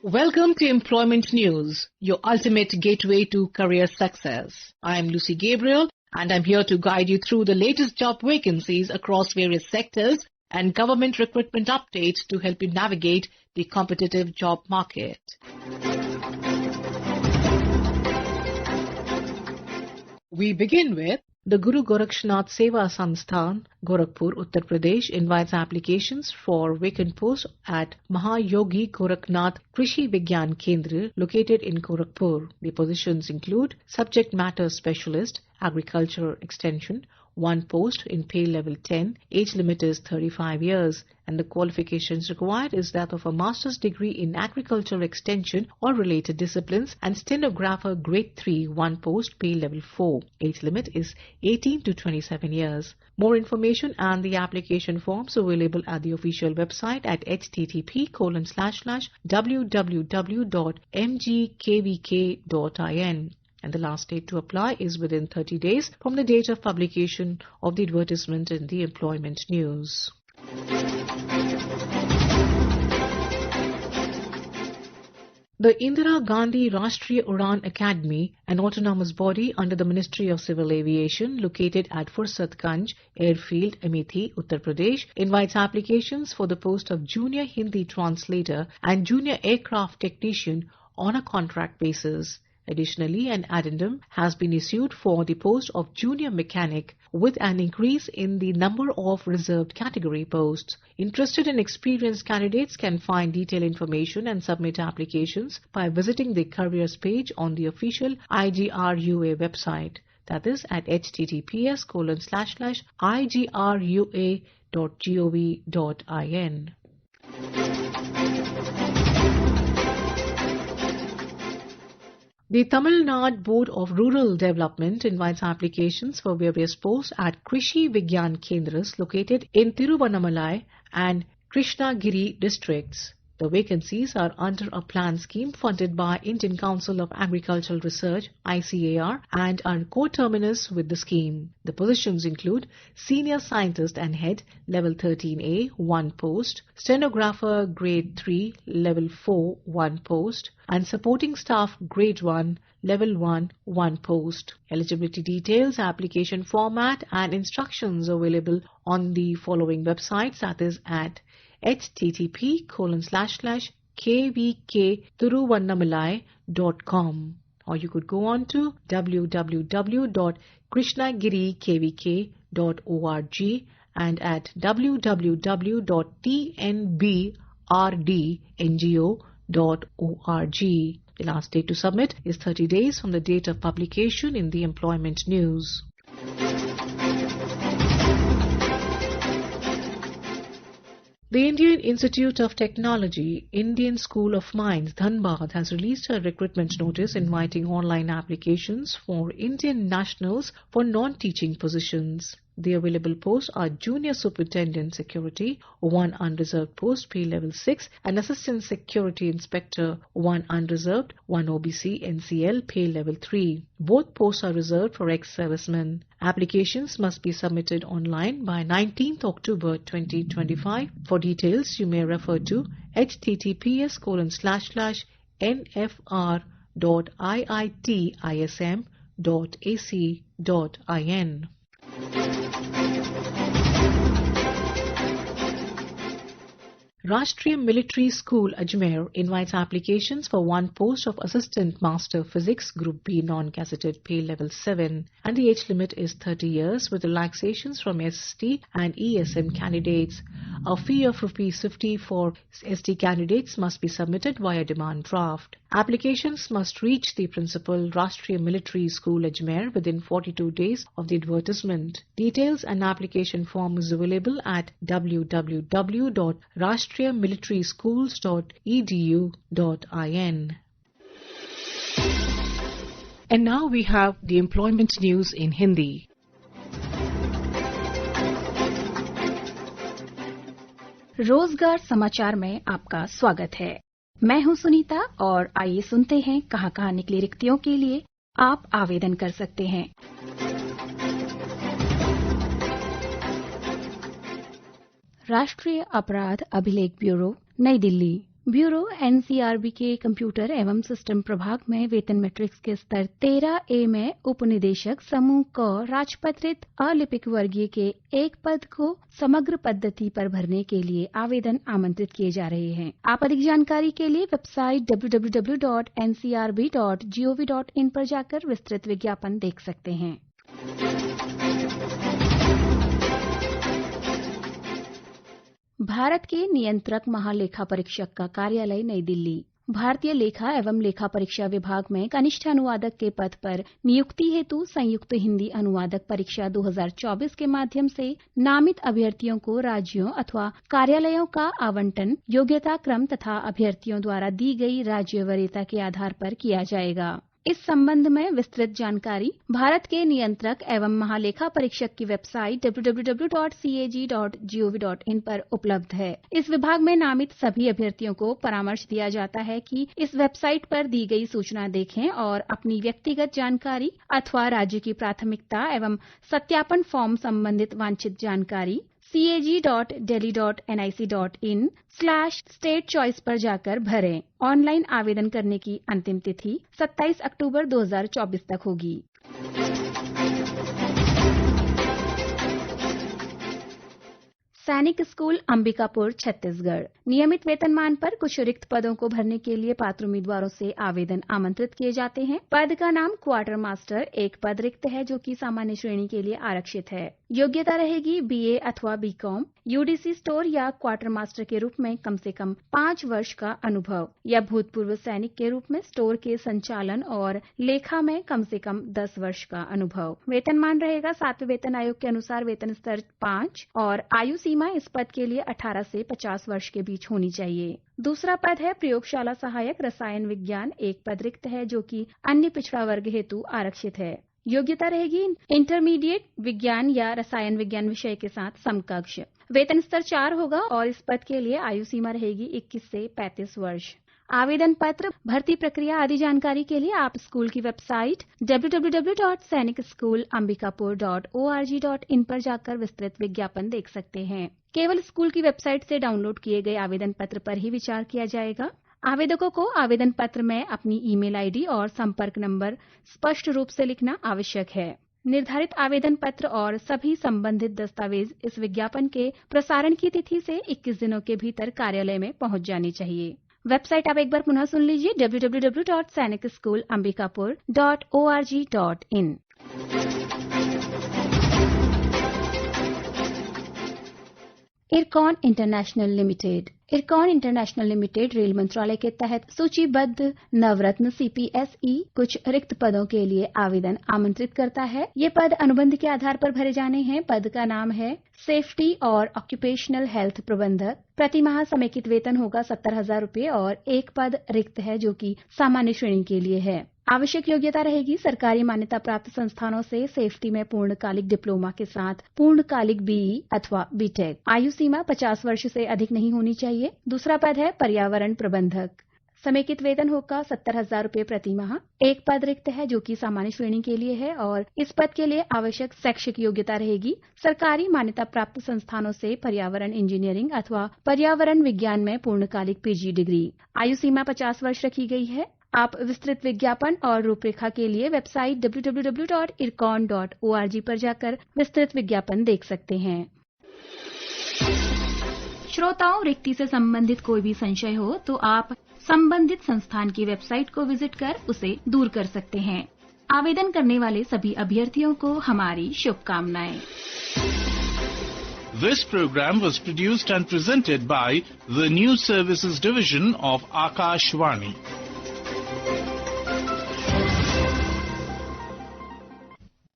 Welcome to Employment News, your ultimate gateway to career success. I am Lucy Gabriel and I'm here to guide you through the latest job vacancies across various sectors and government recruitment updates to help you navigate the competitive job market. We begin with the Guru Gorakshnath Seva Sansthan, Gorakhpur, Uttar Pradesh invites applications for vacant posts at Mahayogi Gorakhnath Krishi Vigyan Kendra located in Gorakhpur. The positions include Subject Matter Specialist, Agriculture Extension, one post in pay level 10, age limit is 35 years, and the qualifications required is that of a master's degree in agricultural extension or related disciplines and stenographer grade 3, one post, pay level 4. Age limit is 18 to 27 years. More information and the application forms available at the official website at http://www.mgkvk.in. And the last date to apply is within 30 days from the date of publication of the advertisement in the Employment News. The Indira Gandhi Rashtriya Udan Academy, an autonomous body under the Ministry of Civil Aviation located at Fursatganj Airfield, Amethi, Uttar Pradesh, invites applications for the post of Junior Hindi Translator and Junior Aircraft Technician on a contract basis. Additionally, an addendum has been issued for the post of junior mechanic with an increase in the number of reserved category posts. Interested and experienced candidates can find detailed information and submit applications by visiting the careers page on the official IGRUA website. That is at https://igrua.gov.in. The Tamil Nadu Board of Rural Development invites applications for various posts at Krishi Vigyan Kendras located in Tiruvannamalai and Krishnagiri districts. The vacancies are under a plan scheme funded by Indian Council of Agricultural Research (ICAR) and are co-terminus with the scheme. The positions include Senior Scientist and Head Level 13A, one post, Stenographer Grade 3, Level 4, one post, and Supporting Staff Grade 1, Level 1, one post. Eligibility details, application format and instructions available on the following websites, that is at http://kvktiruvannamalai.com, or you could go on to www.krishnagirikvk.org and at www.tnbrdngo.org. The last date to submit is 30 days from the date of publication in the Employment News. The Indian Institute of Technology, Indian School of Mines, Dhanbad has released a recruitment notice inviting online applications for Indian nationals for non-teaching positions. The available posts are Junior Superintendent Security, one unreserved post, pay level 6, and Assistant Security Inspector, one unreserved, one OBC NCL, pay level 3. Both posts are reserved for ex-servicemen. Applications must be submitted online by 19th October 2025. For details, you may refer to https://nfr.iitism.ac.in. Rashtriya Military School Ajmer invites applications for one post of Assistant Master Physics Group B non-gazetted, pay level 7, and the age limit is 30 years with relaxations from ST and ESM candidates. A fee of ₹50 for ST candidates must be submitted via demand draft. Applications must reach the principal Rashtriya Military School Ajmer within 42 days of the advertisement. Details and application form is available at www.rashtriyamilitaryschools.edu.in. And now we have the employment news in Hindi. रोजगार समाचार में आपका स्वागत है। मैं हूं सुनीता और आइए सुनते हैं कहां निकली रिक्तियों के लिए आप आवेदन कर सकते हैं। राष्ट्रीय अपराध अभिलेख ब्यूरो, नई दिल्ली ब्यूरो एनसीआरबी के कंप्यूटर एवं सिस्टम प्रभाग में वेतन मैट्रिक्स के स्तर 13A में उप निदेशक समूह क राजपत्रित अलिपिक वर्गीय के एक पद को समग्र पद्धति पर भरने के लिए आवेदन आमंत्रित किए जा रहे हैं। आप अधिक जानकारी के लिए वेबसाइट www.ncrb.gov.in पर जाकर विस्तृत विज्ञापन देख सकते हैं। भारत के नियंत्रक महालेखा परीक्षक का कार्यालय नई दिल्ली। भारतीय लेखा एवं लेखा परीक्षा विभाग में कनिष्ठ अनुवादक के पद पर नियुक्ति हेतु संयुक्त हिंदी अनुवादक परीक्षा 2024 के माध्यम से नामित अभ्यर्थियों को राज्यों अथवा कार्यालयों का आवंटन योग्यता क्रम तथा अभ्यर्थियों द्वारा दी गई राज्य वरीयता के आधार पर किया जाएगा। इस संबंध में विस्तृत जानकारी भारत के नियंत्रक एवं महालेखा परीक्षक की वेबसाइट www.cag.gov.in पर उपलब्ध है। इस विभाग में नामित सभी अभ्यर्थियों को परामर्श दिया जाता है कि इस वेबसाइट पर दी गई सूचना देखें और अपनी व्यक्तिगत जानकारी अथवा राज्य की प्राथमिकता एवं सत्यापन फॉर्म संबंधित वांछित जानकारी cag.delhi.nic.in/state choice पर जाकर भरें। ऑनलाइन आवेदन करने की अंतिम तिथि 27 अक्टूबर 2024 तक होगी। सैनिक स्कूल अंबिकापुर छत्तीसगढ़। नियमित वेतनमान पर कुछ रिक्त पदों को भरने के लिए पात्र उम्मीदवारों से आवेदन आमंत्रित किए जाते हैं। पद का नाम क्वार्टर मास्टर, एक पद रिक्त है जो कि सामान्य श्रेणी के लिए आरक्षित है। योग्यता रहेगी बीए अथवा बीकॉम, यूडीसी स्टोर या क्वार्टर मास्टर के रूप में कम से कम 5 वर्ष का अनुभव या भूतपूर्व सैनिक के रूप में स्टोर के संचालन और लेखा में कम से कम 10 वर्ष का अनुभव। वेतनमान रहेगा 7वें वेतन आयोग के अनुसार वेतन स्तर 5 और आयु सीमा इस पद के लिए 18 से 50 वर्ष के बीच होनी चाहिए। दूसरा पद है प्रयोगशाला सहायक रसायन विज्ञान, एक पद रिक्त है जो कि अन्य पिछड़ा वर्ग हेतु आरक्षित है। योग्यता रहेगी इंटरमीडिएट विज्ञान या रसायन विज्ञान विषय के साथ समकक्ष। वेतन स्तर 4 होगा और इस पद के लिए आयु सीमा रहेगी 21 से 35 वर्ष। आवेदन पत्र, भर्ती प्रक्रिया आदि जानकारी के लिए आप स्कूल की वेबसाइट www.sainikschoolamбикапур.org.in पर जाकर विस्तृत विज्ञापन देख सकते हैं। केवल स्कूल की वेबसाइट से डाउनलोड किए गए आवेदन पत्र पर ही विचार किया जाएगा। आवेदकों को आवेदन पत्र में अपनी ईमेल आईडी और संपर्क नंबर स्पष्ट रूप से लिखना आवश्यक है। निर्धारित आवेदन पत्र और सभी संबंधित दस्तावेज इस विज्ञापन के प्रसारण की तिथि से 21 दिनों के भीतर कार्यालय में पहुंच जानी चाहिए। वेबसाइट आप एक बार पुनः सुन लीजिए www.sainikschoolamбикапур.org.in। IRCON international limited. IRCON international limited rail मंत्रालय के तहत सूचीबद्ध नवरत्न CPSE कुछ रिक्त पदों के लिए आवेदन आमंत्रित करता है। ये पद अनुबंध के आधार पर भरे जाने हैं। पद का नाम है सेफ्टी और ऑक्यूपेशनल हेल्थ प्रबंधक। प्रतिमाह समेकित वेतन होगा 70,000 रूपये और एक पद रिक्त है जो कि सामान्य श्रेणी के लिए है। आवश्यक योग्यता रहेगी सरकारी मान्यता प्राप्त संस्थानों से सेफ्टी में पूर्णकालिक डिप्लोमा के साथ पूर्णकालिक BE अथवा BTech। आयु सीमा 50 वर्ष से अधिक नहीं होनी चाहिए। दूसरा पद है पर्यावरण प्रबंधक। समेकित वेतन होगा 70,000 रूपये प्रतिमाह। एक पद रिक्त है जो कि सामान्य श्रेणी के लिए है और इस पद के लिए आवश्यक शैक्षिक योग्यता रहेगी सरकारी मान्यता प्राप्त संस्थानों से पर्यावरण इंजीनियरिंग अथवा पर्यावरण विज्ञान में पूर्णकालिक PG डिग्री। आयु सीमा 50 वर्ष रखी गई है। आप विस्तृत विज्ञापन और रूपरेखा के लिए वेबसाइट www.ircon.org पर जाकर विस्तृत विज्ञापन देख सकते हैं। श्रोताओं, रिक्ति से संबंधित कोई भी संशय हो तो आप संबंधित संस्थान की वेबसाइट को विजिट कर उसे दूर कर सकते हैं। आवेदन करने वाले सभी अभ्यर्थियों को हमारी शुभकामनाएं। This program was produced and presented by the News Services Division of Akashvani.